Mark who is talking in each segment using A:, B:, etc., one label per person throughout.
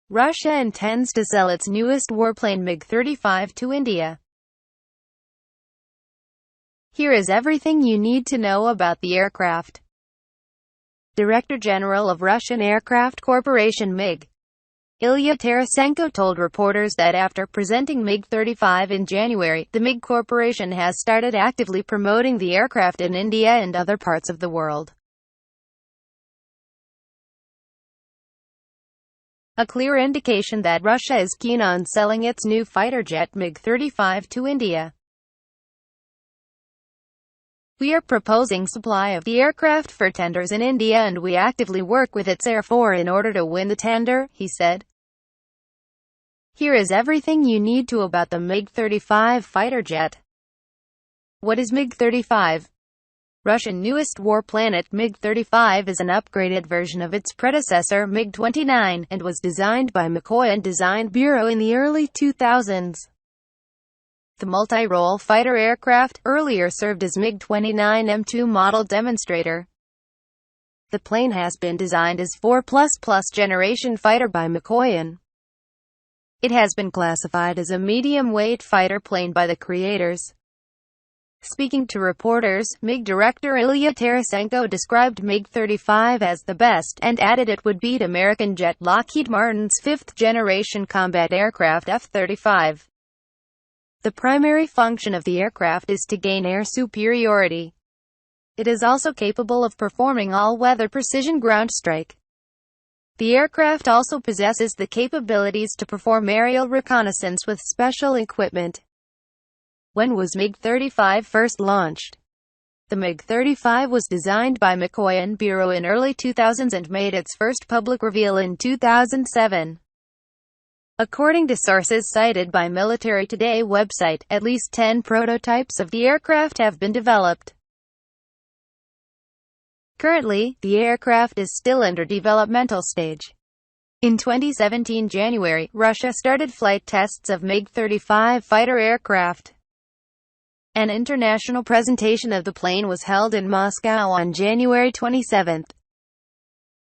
A: Russia intends to sell its newest warplane MiG-35 to India. Here is everything you need to know about the aircraft. Director General of Russian Aircraft Corporation MiG, Ilya Tarasenko told reporters that after presenting MiG-35 in January, the MiG Corporation has started actively promoting the aircraft in India and other parts of the world. A clear indication that Russia is keen on selling its new fighter jet MiG-35 to India. We are proposing supply of the aircraft for tenders in India and we actively work with its Air Force in order to win the tender, he said. Here is everything you need to about the MiG-35 fighter jet. What is MiG-35? Russian newest warplane MiG-35 is an upgraded version of its predecessor MiG-29, and was designed by Mikoyan Design Bureau in the early 2000s. The multi-role fighter aircraft earlier served as MiG-29 M2 model demonstrator. The plane has been designed as 4++ generation fighter by Mikoyan. It has been classified as a medium-weight fighter plane by the creators. Speaking to reporters, MiG director Ilya Tarasenko described MiG-35 as the best, and added it would beat American jet Lockheed Martin's fifth-generation combat aircraft F-35. The primary function of the aircraft is to gain air superiority. It is also capable of performing all-weather precision ground strike. The aircraft also possesses the capabilities to perform aerial reconnaissance with special equipment. When was MiG-35 first launched? The MiG-35 was designed by Mikoyan Bureau in early 2000s and made its first public reveal in 2007. According to sources cited by Military Today website, at least 10 prototypes of the aircraft have been developed. Currently, the aircraft is still under developmental stage. In 2017 January, Russia started flight tests of MiG-35 fighter aircraft. An international presentation of the plane was held in Moscow on January 27.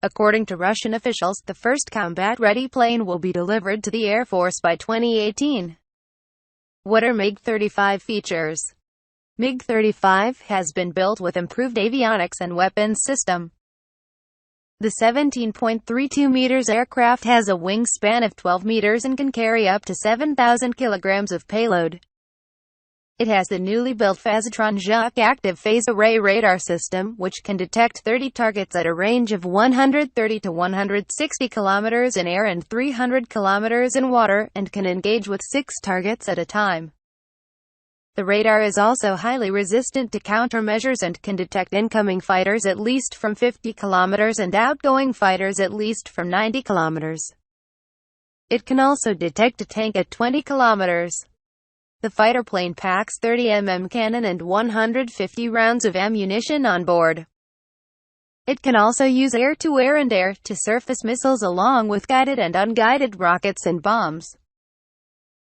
A: According to Russian officials, the first combat-ready plane will be delivered to the Air Force by 2018. What are MiG-35 features? MiG-35 has been built with improved avionics and weapons system. The 17.32 meters aircraft has a wingspan of 12 meters and can carry up to 7,000 kilograms of payload. It has the newly built Phasotron Jacques active phase array radar system, which can detect 30 targets at a range of 130 to 160 kilometers in air and 300 kilometers in water, and can engage with 6 targets at a time. The radar is also highly resistant to countermeasures and can detect incoming fighters at least from 50 kilometers and outgoing fighters at least from 90 kilometers. It can also detect a tank at 20 kilometers. The fighter plane packs 30 mm cannon and 150 rounds of ammunition on board. It can also use air-to-air and air-to-surface missiles along with guided and unguided rockets and bombs.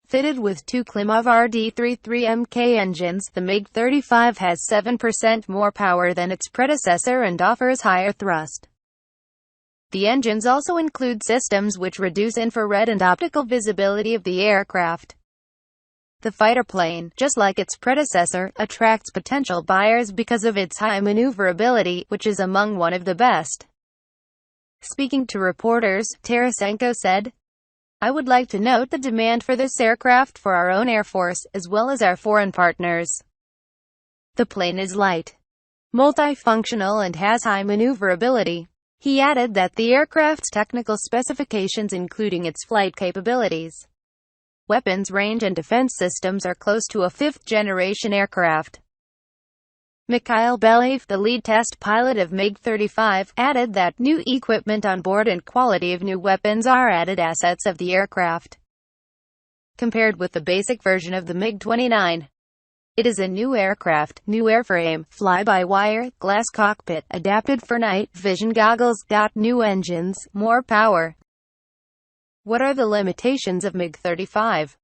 A: Fitted with 2 Klimov RD-33 engines, the MiG-35 has 7% more power than its predecessor and offers higher thrust. The engines also include systems which reduce infrared and optical visibility of the aircraft. The fighter plane, just like its predecessor, attracts potential buyers because of its high maneuverability, which is among one of the best. Speaking to reporters, Tarasenko said, "I would like to note the demand for this aircraft for our own Air Force, as well as our foreign partners. The plane is light, multifunctional and has high maneuverability." He added that the aircraft's technical specifications, including its flight capabilities, weapons range and defense systems, are close to a fifth-generation aircraft. Mikhail Belyaev, the lead test pilot of MiG-35, added that new equipment on board and quality of new weapons are added assets of the aircraft. Compared with the basic version of the MiG-29, it is a new aircraft, new airframe, fly-by-wire, glass cockpit, adapted for night vision goggles, got new engines, more power. What are the limitations of MiG-35?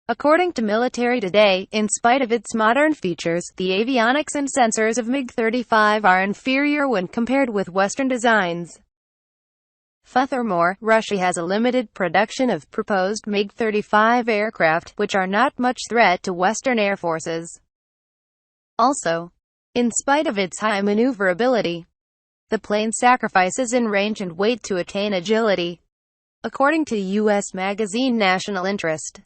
A: According to Military Today, in spite of its modern features, the avionics and sensors of MiG-35 are inferior when compared with Western designs. Furthermore, Russia has a limited production of proposed MiG-35 aircraft, which are not much threat to Western air forces. Also, in spite of its high maneuverability, the plane sacrifices in range and weight to attain agility, according to U.S. magazine National Interest.